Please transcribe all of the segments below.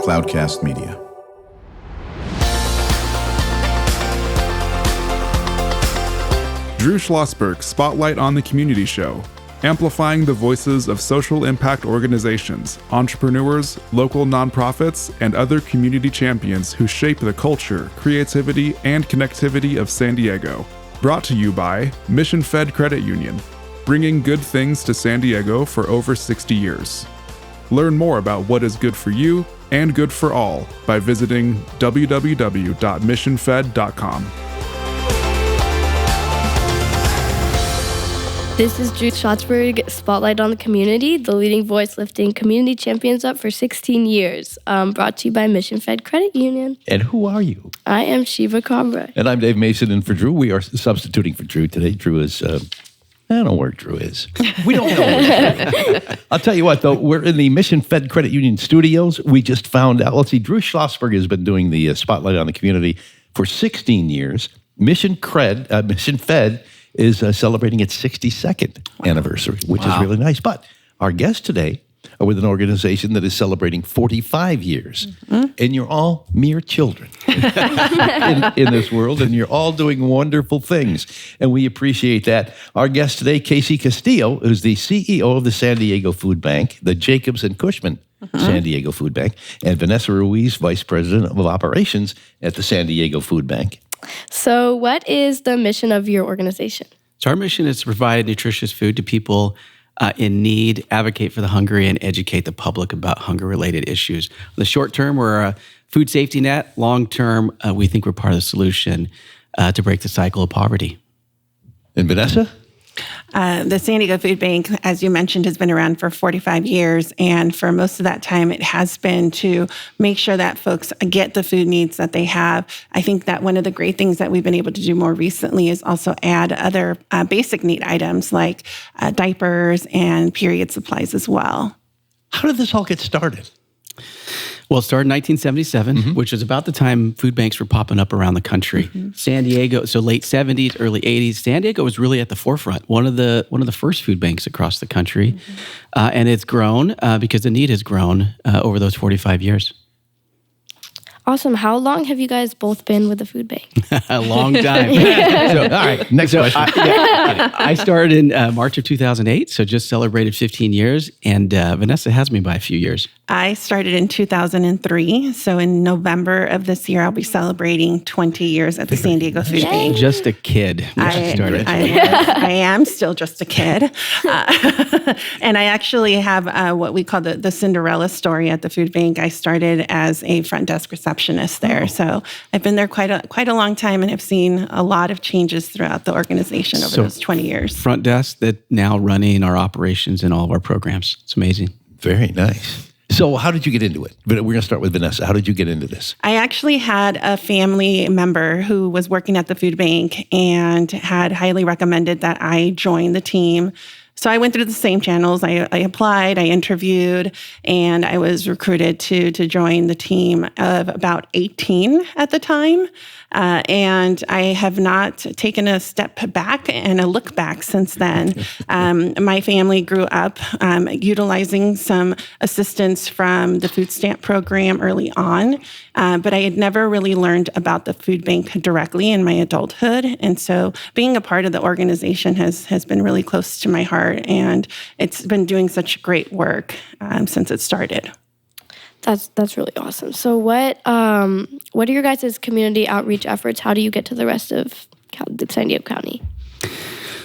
Cloudcast Media. Drew Schlosberg Spotlight on the Community Show, amplifying the voices of social impact organizations, entrepreneurs, local nonprofits, and other community champions who shape the culture, creativity, and connectivity of San Diego. Brought to you by Mission Fed Credit Union, bringing good things to San Diego for over 60 years. Learn more about what is good for you and good for all by visiting www.missionfed.com. This is Drew Schlosberg, Spotlight on the Community, the leading voice lifting community champions up for 16 years. Brought to you by Mission Fed Credit Union. And who are you? I am Shiva Kabra. And I'm Dave Mason, and for Drew, we are substituting for Drew today. Drew is, I don't know where Drew is. We don't know where Drew is. I'll tell you what, though, we're in the Mission Fed Credit Union studios. We just found out, let's see, Drew Schlosberg has been doing the Spotlight on the Community for 16 years. Mission Fed is celebrating its 62nd anniversary, which is really nice. But our guests today are with an organization that is celebrating 45 years. Mm-hmm. And you're all mere children in this world, and you're all doing wonderful things. And we appreciate that. Our guest today, Casey Castillo, who's the CEO of the San Diego Food Bank, the Jacobs and Cushman San Diego Food Bank, and Vanessa Ruiz, Vice President of Operations at the San Diego Food Bank. So what is the mission of your organization? So our mission is to provide nutritious food to people in need, advocate for the hungry, and educate the public about hunger-related issues. In the short term, we're a food safety net. Long term, we think we're part of the solution to break the cycle of poverty. And Vanessa? The San Diego Food Bank, as you mentioned, has been around for 45 years. And for most of that time, it has been to make sure that folks get the food needs that they have. I think that one of the great things that we've been able to do more recently is also add other basic need items like diapers and period supplies as well. How did this all get started? Well, it started in 1977, which was about the time food banks were popping up around the country. San Diego, so late 70s, early 80s, San Diego was really at the forefront, one of the first food banks across the country. And it's grown because the need has grown over those 45 years. Awesome. How long have you guys both been with the food bank? A long time. So, all right, next question. I started in March of 2008, so just celebrated 15 years, and Vanessa has me by a few years. I started in 2003, so in November of this year, I'll be celebrating 20 years at the San Diego Food Bank. Just a kid when she started. I am still just a kid. And I actually have what we call the Cinderella story at the food bank. I started as a front desk receptionist there. So I've been there quite a long time, and have seen a lot of changes throughout the organization over those 20 years. Front desk that now running our operations and all of our programs. It's amazing. Very nice. So how did you get into it? We're going to start with Vanessa. How did you get into this? I actually had a family member who was working at the food bank and had highly recommended that I join the team. So I went through the same channels. I applied, I interviewed, and I was recruited to join the team of about 18 at the time. And I have not taken a step back and a look back since then. My family grew up utilizing some assistance from the food stamp program early on, but I had never really learned about the food bank directly in my adulthood. And so being a part of the organization has been really close to my heart, and it's been doing such great work since it started. That's really awesome. So what are your guys' community outreach efforts? How do you get to the rest of San Diego County?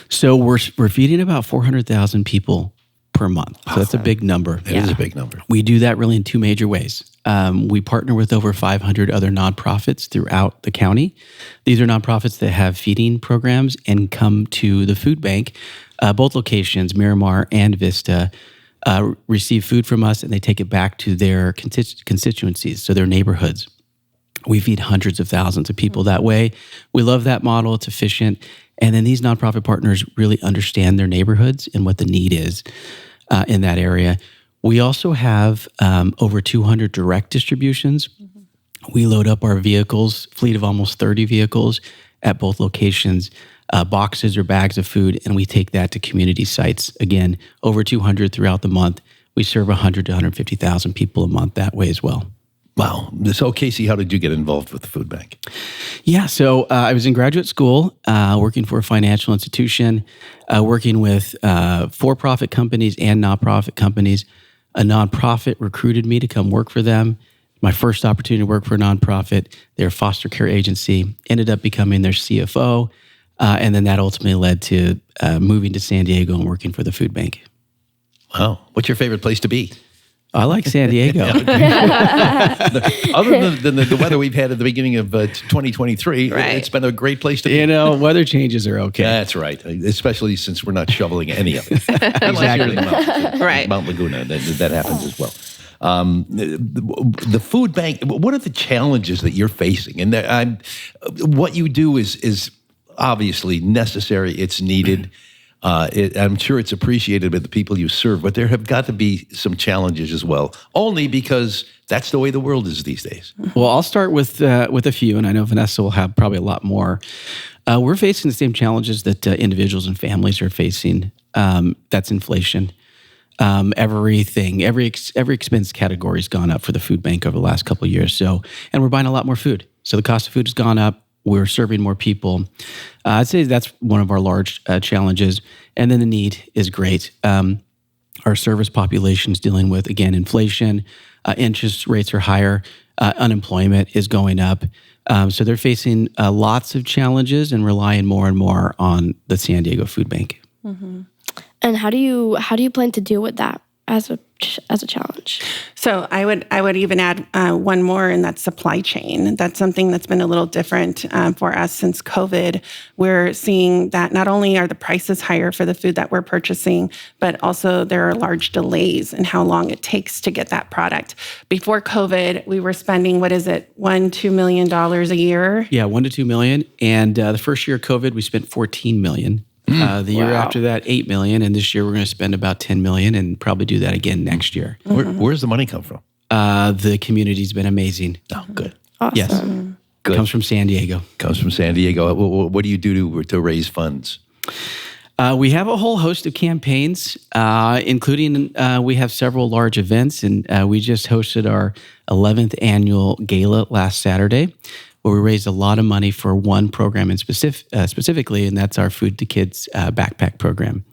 So we're feeding about 400,000 people per month. So that's a big number. It is a big number. We do that really in two major ways. We partner with over 500 other nonprofits throughout the county. These are nonprofits that have feeding programs and come to the food bank. Both locations, Miramar and Vista, receive food from us, and they take it back to their constituencies, so their neighborhoods. We feed hundreds of thousands of people that way. We love that model. It's efficient. And then these nonprofit partners really understand their neighborhoods and what the need is in that area. We also have over 200 direct distributions. We load up our vehicles, fleet of almost 30 vehicles at both locations, boxes or bags of food, and we take that to community sites. Again, over 200 throughout the month. We serve 100 to 150,000 people a month that way as well. Wow. So, Casey, how did you get involved with the food bank? Yeah, so I was in graduate school, working for a financial institution, working with for-profit companies and nonprofit companies. A nonprofit recruited me to come work for them. My first opportunity to work for a nonprofit, their foster care agency, ended up becoming their CFO, and then that ultimately led to moving to San Diego and working for the food bank. Wow. What's your favorite place to be? I like San Diego. Other than the weather we've had at the beginning of 2023, Right. It's been a great place to be. Weather changes are okay. That's right, especially since we're not shoveling any of it. Exactly. Right. Mount Laguna, that happens as well. The food bank, what are the challenges that you're facing? And what you do is obviously necessary, it's needed. I'm sure it's appreciated by the people you serve, but there have got to be some challenges as well, only because that's the way the world is these days. Well, I'll start with a few, and I know Vanessa will have probably a lot more. We're facing the same challenges that individuals and families are facing. That's inflation. Everything, every expense category has gone up for the food bank over the last couple of years. So, and we're buying a lot more food. So the cost of food has gone up. We're serving more people. I'd say that's one of our large challenges. And then the need is great. Our service population is dealing with, again, inflation. Interest rates are higher. Unemployment is going up. So they're facing lots of challenges and relying more and more on the San Diego Food Bank. Mm-hmm. And how do you plan to deal with that as a challenge? So I would even add one more, and that's supply chain. That's something that's been a little different for us since COVID. We're seeing that not only are the prices higher for the food that we're purchasing, but also there are large delays in how long it takes to get that product. Before COVID, we were spending, $1-2 million a year? Yeah, $1 to $2 million. And the first year of COVID, we spent $14 million. The year after that, $8 million, and this year we're going to spend about $10 million, and probably do that again next year. Where's the money come from? The community's been amazing. Oh, good. Awesome. Yes, Good. comes from San Diego. Comes from San Diego. What do you do to raise funds? We have a whole host of campaigns, including we have several large events, and we just hosted our 11th annual gala last Saturday, where we raised a lot of money for one program in specifically, and that's our Food to Kids backpack program,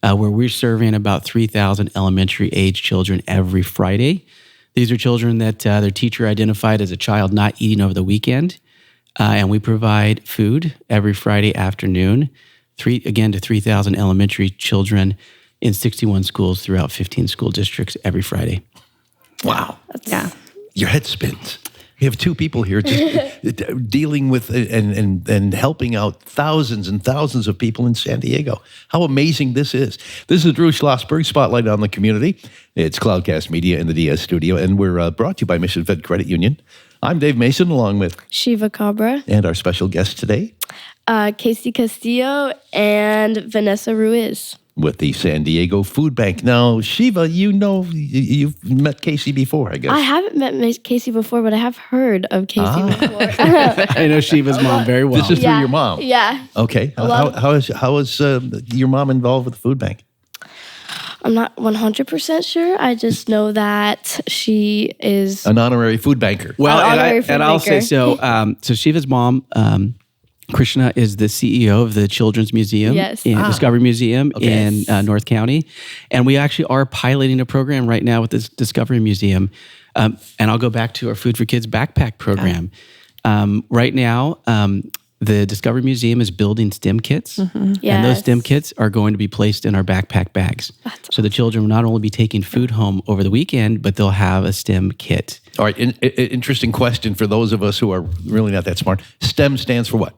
where we're serving about 3,000 elementary age children every Friday. These are children that their teacher identified as a child not eating over the weekend, and we provide food every Friday afternoon, to 3,000 elementary children in 61 schools throughout 15 school districts every Friday. Wow. Yeah. Your head spins. You have two people here just dealing with and helping out thousands and thousands of people in San Diego. How amazing this is. This is Drew Schlosberg, Spotlight on the Community. It's Cloudcast Media in the DS studio, and we're brought to you by Mission Fed Credit Union. I'm Dave Mason, along with Shiva Kabra, and our special guest today, Casey Castillo, and Vanessa Ruiz. with the San Diego Food Bank. Now, Shiva, you've met Casey before, I guess. I haven't met Casey before, but I have heard of Casey before. I know Shiva's mom very well. This is through your mom. Yeah. Okay. How is your mom involved with the food bank? I'm not 100% sure. I just know that she is An honorary food banker. Well, An honorary food I'll say maker. so Shiva's mom, Krishna, is the CEO of the Children's Museum Yes. and Discovery Museum Okay. in North County. And we actually are piloting a program right now with this Discovery Museum. And I'll go back to our Food for Kids backpack program. Right now, the Discovery Museum is building STEM kits. And those Yes. STEM kits are going to be placed in our backpack bags. So the children will not only be taking food home over the weekend, but they'll have a STEM kit. All right. Interesting question for those of us who are really not that smart. STEM stands for what?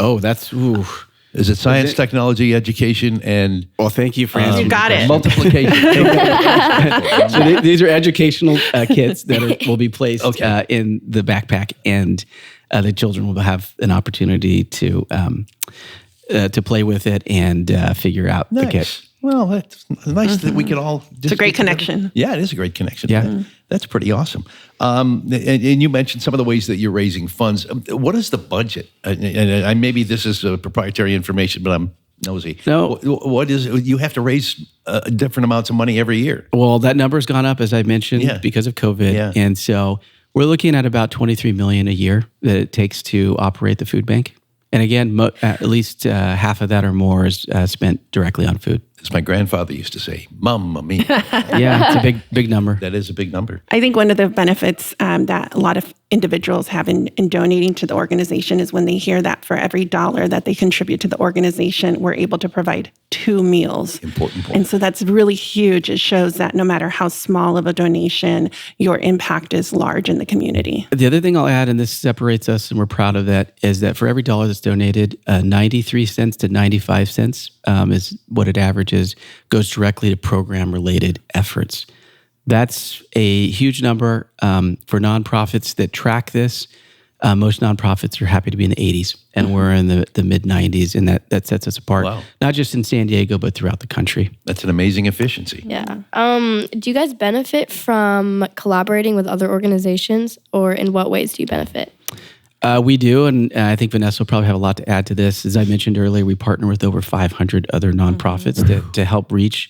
Oh, that's... Ooh. Is it science, technology, education, and Well, thank you for answering You got the it. multiplication? question. So these are educational kits that will be placed Okay. in the backpack, and the children will have an opportunity to play with it and figure out the kit. Nice. Well, that's nice that we can all. It's a great connection. Yeah, it is a great connection. Yeah. That's pretty awesome. And you mentioned some of the ways that you're raising funds. What is the budget? And maybe this is proprietary information, but I'm nosy. No. What is you have to raise different amounts of money every year? Well, that number's gone up, as I mentioned, Yeah. because of COVID. Yeah. And so We're looking at about $23 million a year that it takes to operate the food bank. And again, at least half of that or more is spent directly on food. As my grandfather used to say, Mamma mia. Yeah, it's a big number. That is a big number. I think one of the benefits that a lot of individuals have in donating to the organization is when they hear that for every dollar that they contribute to the organization, we're able to provide 2 meals. Important point. And so that's really huge. It shows that no matter how small of a donation, your impact is large in the community. The other thing I'll add, and this separates us, and we're proud of that, is that for every dollar that's donated, 93 cents to 95 cents is what it averages, goes directly to program-related efforts. That's a huge number for nonprofits that track this. Most nonprofits are happy to be in the 80s, and we're in the mid-90s, and that sets us apart, not just in San Diego, but throughout the country. That's an amazing efficiency. Yeah. Do you guys benefit from collaborating with other organizations, or in what ways do you benefit? We do, and I think Vanessa will probably have a lot to add to this. As I mentioned earlier, we partner with over 500 other nonprofits to help reach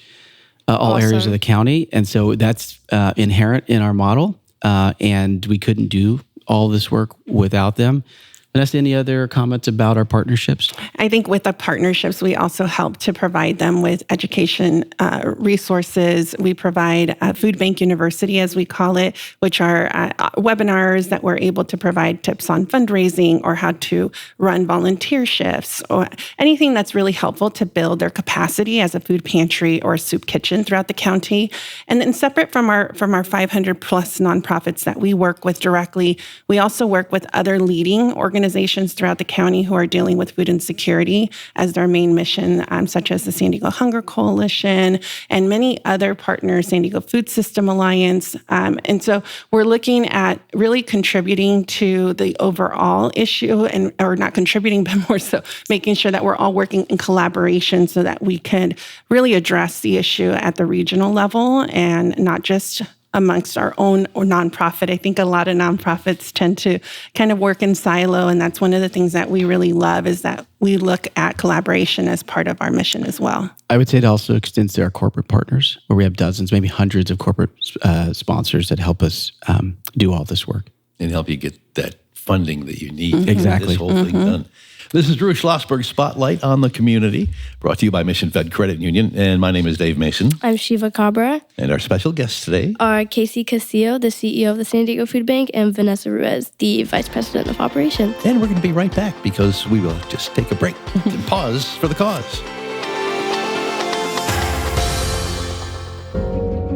all areas of the county. And so that's inherent in our model, and we couldn't do all this work without them. Vanessa, any other comments about our partnerships? I think with the partnerships, we also help to provide them with education resources. We provide Food Bank University, as we call it, which are webinars that we're able to provide tips on fundraising or how to run volunteer shifts or anything that's really helpful to build their capacity as a food pantry or a soup kitchen throughout the county. And then separate from our 500 plus nonprofits that we work with directly, we also work with other leading organizations throughout the county who are dealing with food insecurity as their main mission, such as the San Diego Hunger Coalition and many other partners, San Diego Food System Alliance. And so we're looking at really contributing to the overall issue, or not contributing, but more so making sure that we're all working in collaboration so that we can really address the issue at the regional level and not just amongst our own or nonprofit. I think a lot of nonprofits tend to kind of work in silo, and that's one of the things that we really love is that we look at collaboration as part of our mission as well. I would say it also extends to our corporate partners, where we have dozens, maybe hundreds of corporate sponsors that help us do all this work. And help you get that funding that you need. Exactly. This whole thing done. This is Drew Schlosberg, Spotlight on the Community, brought to you by Mission Fed Credit Union. And my name is Dave Mason. I'm Shiva Kabra. And our special guests today are Casey Castillo, the CEO of the San Diego Food Bank, and Vanessa Ruiz, the Vice President of Operations. And we're going to be right back because we will just take a break and pause for the cause.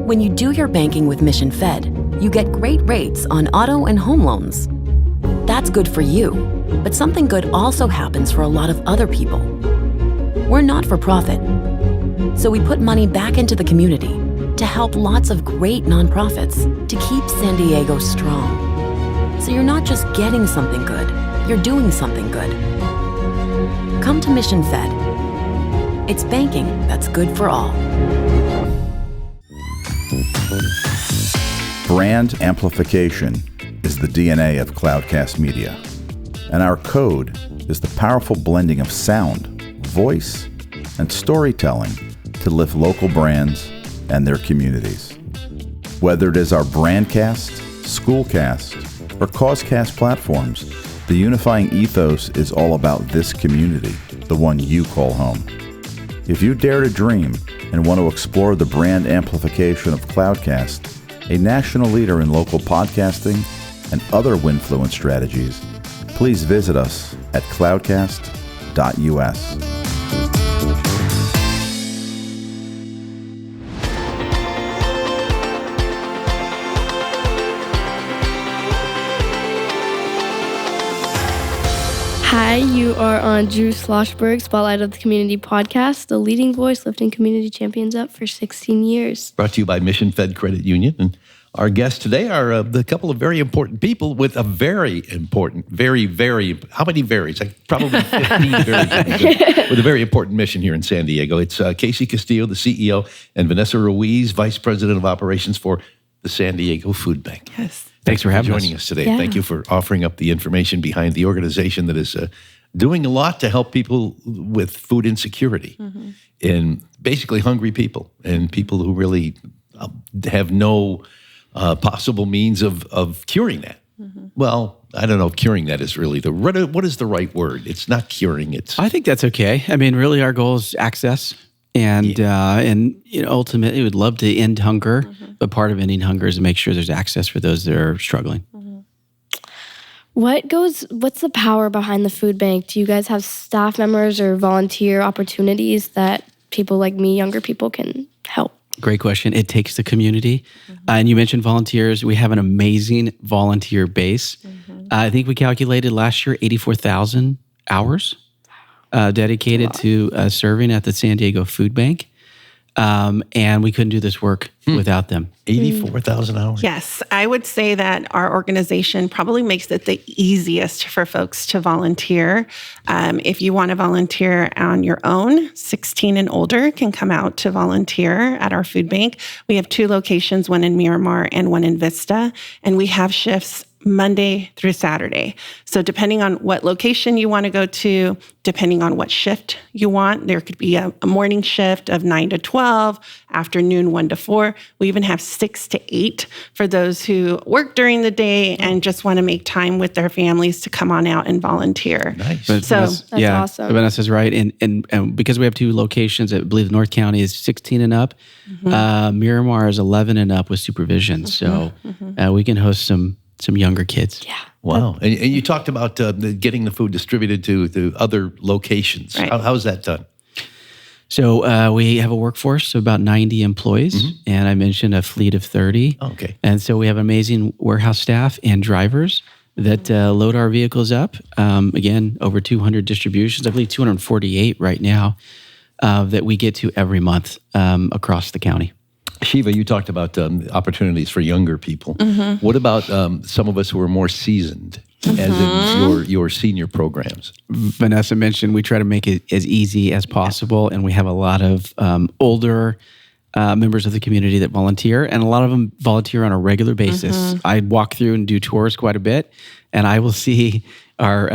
When you do your banking with Mission Fed, you get great rates on auto and home loans. That's good for you, but something good also happens for a lot of other people. We're not for profit, so we put money back into the community to help lots of great nonprofits to keep San Diego strong. So you're not just getting something good, you're doing something good. Come to Mission Fed. It's banking that's good for all. Brand amplification is the DNA of Cloudcast Media, and our code is the powerful blending of sound, voice, and storytelling to lift local brands and their communities. Whether it is our Brandcast, Schoolcast, or Causecast platforms, the unifying ethos is all about this community, the one you call home. If you dare to dream and want to explore the brand amplification of Cloudcast, a national leader in local podcasting and other Winfluence strategies, please visit us at cloudcast.us. Hi, you are on Drew Schlosberg, Spotlight of the Community podcast, the leading voice lifting community champions up for 16 years. Brought to you by Mission Fed Credit Union. And our guests today are a couple of very important people with a very important, how many varies? Like probably 15 varies with a very important mission here in San Diego. It's Casey Castillo, the CEO, and Vanessa Ruiz, Vice President of Operations for the San Diego Food Bank. Yes. Thanks for having joining us today. Yeah. Thank you for offering up the information behind the organization that is doing a lot to help people with food insecurity and basically hungry people and people who really have no possible means of curing that. Well, I don't know if curing that is really what is the right word? It's not curing. It's I think that's okay. I mean, really, our goal is access, and ultimately, we'd love to end hunger, but part of ending hunger is to make sure there's access for those that are struggling. What's the power behind the food bank? Do you guys have staff members or volunteer opportunities that people like me, younger people, can help? Great question. It takes the community. And you mentioned volunteers. We have an amazing volunteer base. I think we calculated last year 84,000 hours dedicated to serving at the San Diego Food Bank. And we couldn't do this work without them. 84,000 hours? Yes, I would say that our organization probably makes it the easiest for folks to volunteer. If you want to volunteer on your own, 16 and older can come out to volunteer at our food bank. We have 2 locations, one in Miramar and one in Vista, and we have shifts Monday through Saturday. So depending on what location you want to go to, depending on what shift you want, there could be a morning shift of 9 to 12, afternoon 1 to 4. We even have 6 to 8 for those who work during the day and just want to make time with their families to come on out and volunteer. Nice. So That's awesome. Vanessa's right. And because we have 2 locations, I believe North County is 16 and up. Miramar is 11 and up with supervision. So we can host some younger kids. Yeah. Wow. And you talked about getting the food distributed to the other locations. Right. How's that done? So we have a workforce of about 90 employees, and I mentioned a fleet of 30. Okay. And so we have amazing warehouse staff and drivers that load our vehicles up. Again, over 200 distributions, I believe 248 right now, that we get to every month across the county. Shiva, you talked about opportunities for younger people. What about some of us who are more seasoned, as in your senior programs? Vanessa mentioned we try to make it as easy as possible, and we have a lot of older members of the community that volunteer, and a lot of them volunteer on a regular basis. I walk through and do tours quite a bit, and I will see our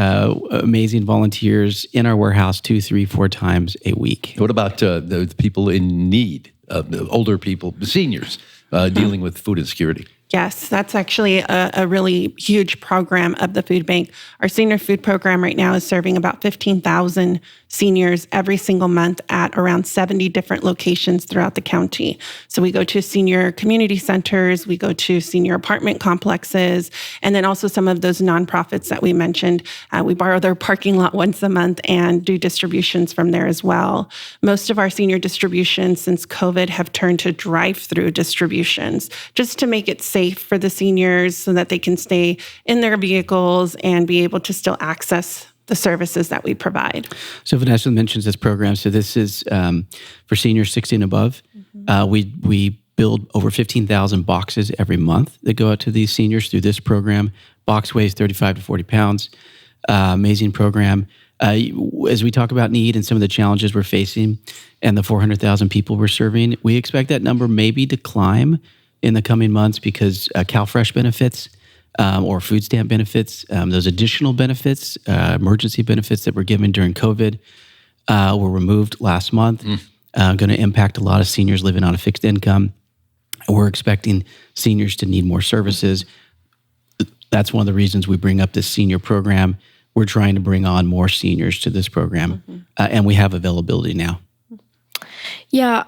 amazing volunteers in our warehouse 2, 3, 4 times a week. What about the people in need? The older people, the seniors, dealing with food insecurity. Yes, that's actually a really huge program of the food bank. Our senior food program right now is serving about 15,000 seniors every single month at around 70 different locations throughout the county. So we go to senior community centers, we go to senior apartment complexes, and then also some of those nonprofits that we mentioned. We borrow their parking lot once a month and do distributions from there as well. Most of our senior distributions since COVID have turned to drive-through distributions, just to make it safe for the seniors so that they can stay in their vehicles and be able to still access the services that we provide. So Vanessa mentions this program. So this is for seniors 60 and above. We build over 15,000 boxes every month that go out to these seniors through this program. Box weighs 35 to 40 pounds. Amazing program. As we talk about need and some of the challenges we're facing and the 400,000 people we're serving, we expect that number maybe to climb in the coming months because CalFresh benefits or food stamp benefits, those additional benefits, emergency benefits that were given during COVID were removed last month, going to impact a lot of seniors living on a fixed income. We're expecting seniors to need more services. That's one of the reasons we bring up this senior program. We're trying to bring on more seniors to this program, and we have availability now. Yeah.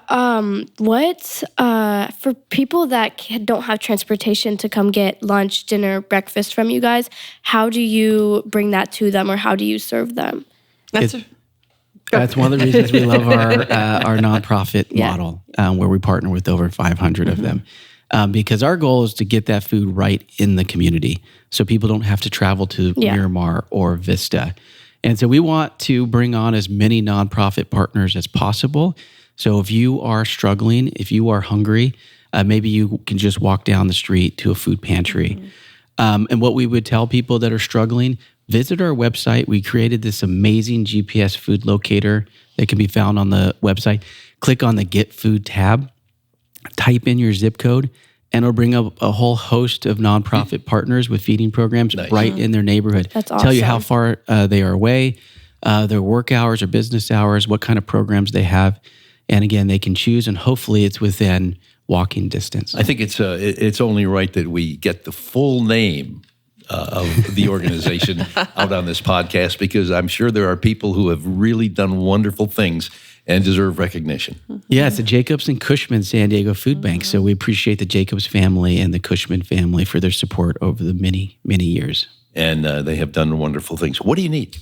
What for people that don't have transportation to come get lunch, dinner, breakfast from you guys? How do you bring that to them, or how do you serve them? That's one of the reasons we love our nonprofit model, where we partner with over 500 of them, because our goal is to get that food right in the community, so people don't have to travel to Miramar or Vista. And so we want to bring on as many nonprofit partners as possible. So if you are struggling, if you are hungry, maybe you can just walk down the street to a food pantry. And what we would tell people that are struggling, visit our website. We created this amazing GPS food locator that can be found on the website. Click on the Get Food tab, type in your zip code, and it'll bring up a whole host of nonprofit partners with feeding programs right in their neighborhood. That's awesome. Tell you how far they are away, their work hours or business hours, what kind of programs they have. And again, they can choose, and hopefully it's within walking distance. I think it's only right that we get the full name of the organization out on this podcast, because I'm sure there are people who have really done wonderful things and deserve recognition. Yeah, it's the Jacobs and Cushman San Diego Food Bank. So we appreciate the Jacobs family and the Cushman family for their support over the many, many years. And they have done wonderful things. What do you need?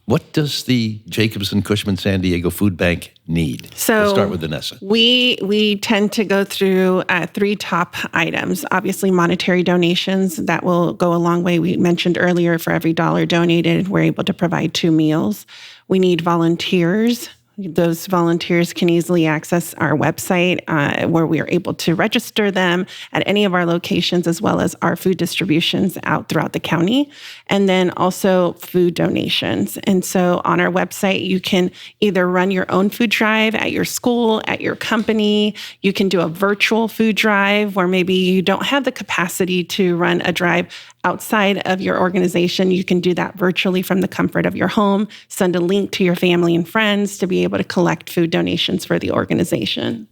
What does the Jacobs and Cushman San Diego Food Bank need? So we'll start with Vanessa. We tend to go through 3 top items. Obviously, monetary donations. That will go a long way. We mentioned earlier, for every $1 donated, we're able to provide 2 meals. We need volunteers. Those volunteers can easily access our website where we are able to register them at any of our locations, as well as our food distributions out throughout the county, and then also food donations. And so on our website, you can either run your own food drive at your school, at your company. You can do a virtual food drive where maybe you don't have the capacity to run a drive outside of your organization. You can do that virtually from the comfort of your home. Send a link to your family and friends to be able to collect food donations for the organization.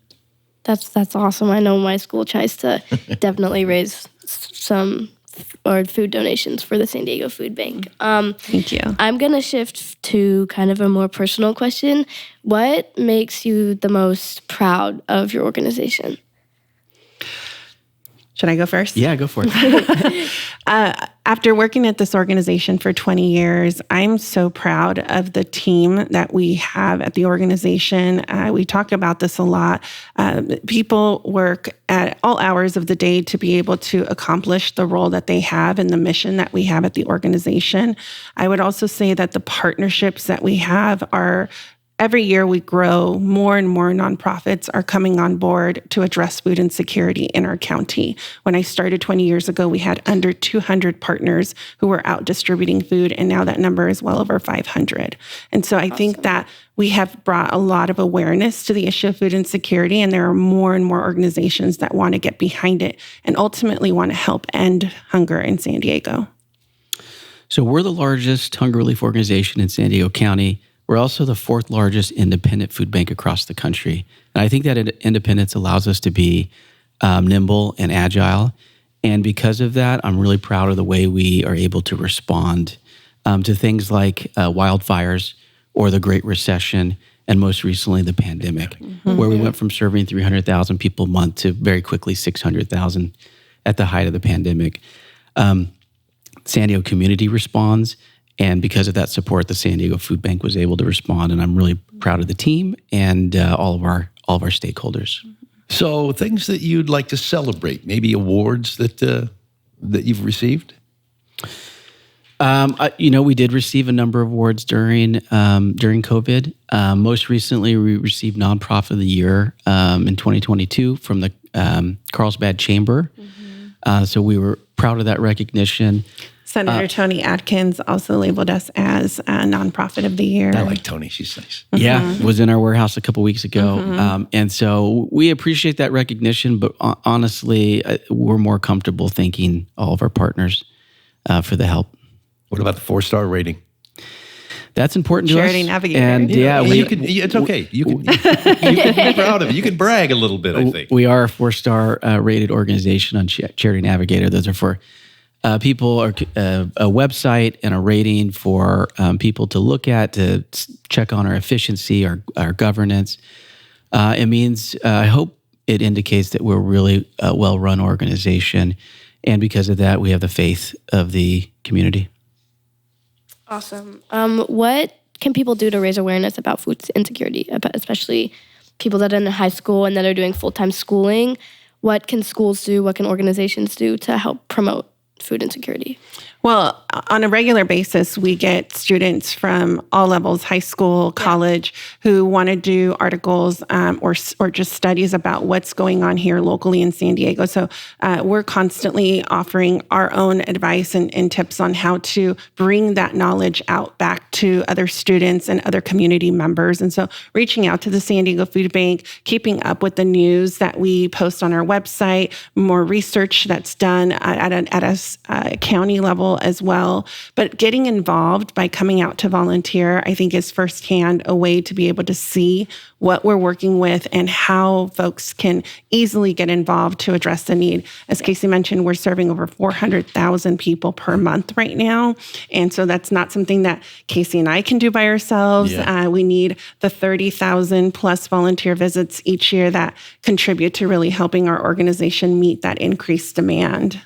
That's awesome. I know my school tries to definitely raise some food donations for the San Diego Food Bank. Thank you. I'm going to shift to kind of a more personal question. What makes you the most proud of your organization? Should I go first? Yeah, go for it. After working at this organization for 20 years, I'm so proud of the team that we have at the organization. We talk about this a lot. People work at all hours of the day to be able to accomplish the role that they have and the mission that we have at the organization. I would also say that the partnerships that we have are every year we grow, more and more nonprofits are coming on board to address food insecurity in our county. When I started 20 years ago, we had under 200 partners who were out distributing food, and now that number is well over 500. And so I think that we have brought a lot of awareness to the issue of food insecurity, and there are more and more organizations that want to get behind it and ultimately want to help end hunger in San Diego. So we're the largest hunger relief organization in San Diego County. We're also the 4th largest independent food bank across the country. And I think that independence allows us to be nimble and agile. And because of that, I'm really proud of the way we are able to respond to things like wildfires or the Great Recession, and most recently the pandemic, where we went from serving 300,000 people a month to very quickly 600,000 at the height of the pandemic. San Diego community responds. And because of that support, the San Diego Food Bank was able to respond, and I'm really proud of the team and all of our stakeholders. So, things that you'd like to celebrate, maybe awards that you've received. We did receive a number of awards during COVID. Most recently, we received Nonprofit of the Year in 2022 from the Carlsbad Chamber. So we were proud of that recognition. Senator Tony Atkins also labeled us as a Nonprofit of the Year. I like Tony. She's nice. Yeah, was in our warehouse a couple weeks ago. And so we appreciate that recognition, but honestly, we're more comfortable thanking all of our partners for the help. What about the 4-star rating? That's important to Charity us. Navigator. And it's okay. You can be proud of it. You can brag a little bit, I think. We are a 4-star rated organization on Charity Navigator. Those are for people, or a website and a rating for people to look at, to check on our efficiency, our governance. It means, I hope it indicates that we're really a well-run organization. And because of that, we have the faith of the community. Awesome. What can people do to raise awareness about food insecurity, especially people that are in high school and that are doing full-time schooling? What can schools do? What can organizations do to help promote food insecurity? Well, on a regular basis, we get students from all levels, high school, college, who want to do articles or just studies about what's going on here locally in San Diego. So we're constantly offering our own advice and tips on how to bring that knowledge out back to other students and other community members. And so reaching out to the San Diego Food Bank, keeping up with the news that we post on our website, more research that's done at a this county level as well. But getting involved by coming out to volunteer, I think is firsthand a way to be able to see what we're working with and how folks can easily get involved to address the need. As Casey mentioned, we're serving over 400,000 people per month right now. And so that's not something that Casey and I can do by ourselves. Yeah. We need the 30,000 plus volunteer visits each year that contribute to really helping our organization meet that increased demand.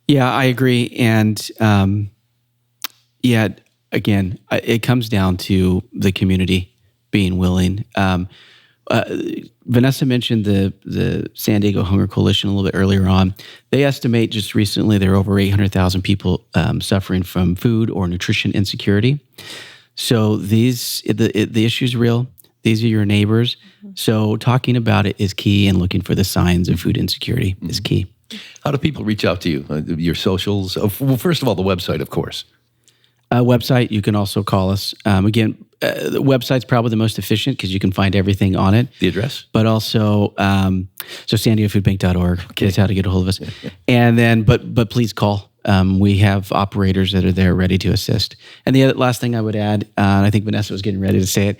Yeah, I agree. And again, it comes down to the community being willing. Vanessa mentioned the San Diego Hunger Coalition a little bit earlier on. They estimate just recently there are over 800,000 people suffering from food or nutrition insecurity. So the issue is real. These are your neighbors. So talking about it is key, and looking for the signs of food insecurity is key. How do people reach out to you? Your socials? Well, first of all, the website, of course. Website, you can also call us. Again, the website's probably the most efficient because you can find everything on it. The address? But also, so SanDiegoFoodBank.org is how to get a hold of us. And then, but please call. We have operators that are there ready to assist. And the last thing I would add, and I think Vanessa was getting ready to say it,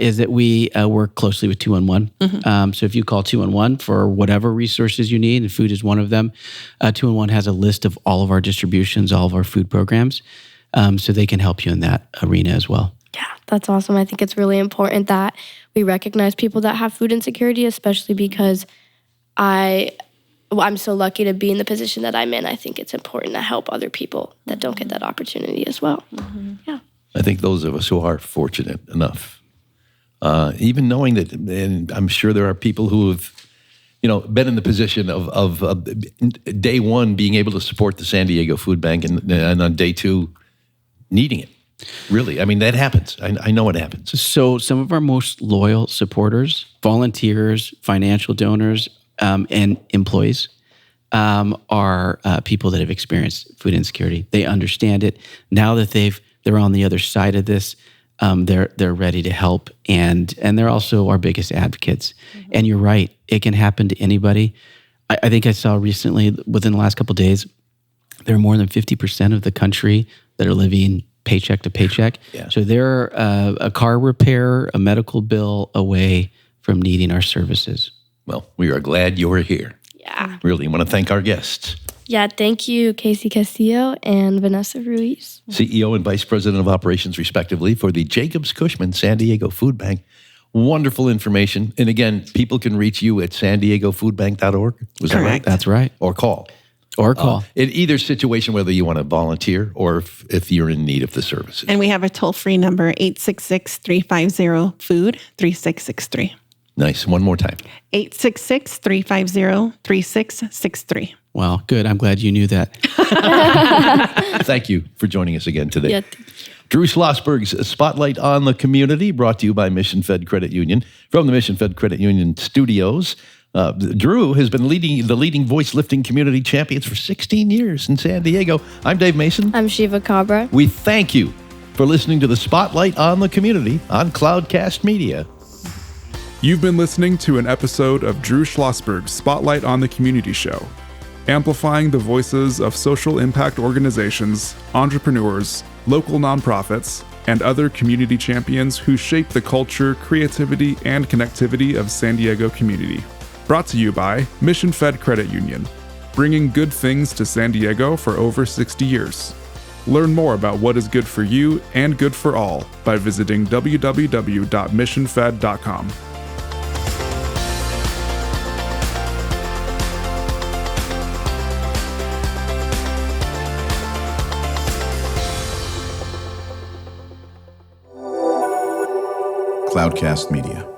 is that we work closely with 211. So if you call 211 for whatever resources you need, and food is one of them, 211 has a list of all of our distributions, all of our food programs, so they can help you in that arena as well. Yeah, that's awesome. I think it's really important that we recognize people that have food insecurity, especially because I'm so lucky to be in the position that I'm in. I think it's important to help other people that don't get that opportunity as well. Yeah. I think those of us who are fortunate enough, even knowing that, and I'm sure there are people who have, been in the position of day one being able to support the San Diego Food Bank, and on day two needing it. Really, I mean, that happens. I know it happens. So some of our most loyal supporters, volunteers, financial donors, and employees are people that have experienced food insecurity. They understand it. Now that they're on the other side of this, they're ready to help, and they're also our biggest advocates. And you're right, it can happen to anybody. I think I saw recently, within the last couple of days, there are more than 50% of the country that are living paycheck to paycheck. Yeah. So they're a car repair, a medical bill away from needing our services. Well, we are glad you're here. Yeah. Really want to thank our guests. Yeah, thank you, Casey Castillo and Vanessa Ruiz. CEO and Vice President of Operations, respectively, for the Jacobs Cushman San Diego Food Bank. Wonderful information. And again, people can reach you at SanDiegoFoodBank.org. Was that right? Correct. That's right. Or call. In either situation, whether you want to volunteer or if you're in need of the services. And we have a toll-free number, 866-350-FOOD, 3663. Nice. One more time. 866-350-3663. Well, good. I'm glad you knew that. Thank you for joining us again today. Yeah. Drew Schlosberg's Spotlight on the Community, brought to you by Mission Fed Credit Union from the Mission Fed Credit Union studios. Drew has been leading the leading voice lifting community champions for 16 years in San Diego. I'm Dave Mason. I'm Shiva Kabra. We thank you for listening to the Spotlight on the Community on Cloudcast Media. You've been listening to an episode of Drew Schlosberg's Spotlight on the Community show, amplifying the voices of social impact organizations, entrepreneurs, local nonprofits, and other community champions who shape the culture, creativity, and connectivity of San Diego community. Brought to you by Mission Fed Credit Union, bringing good things to San Diego for over 60 years. Learn more about what is good for you and good for all by visiting www.missionfed.com. Cloudcast Media.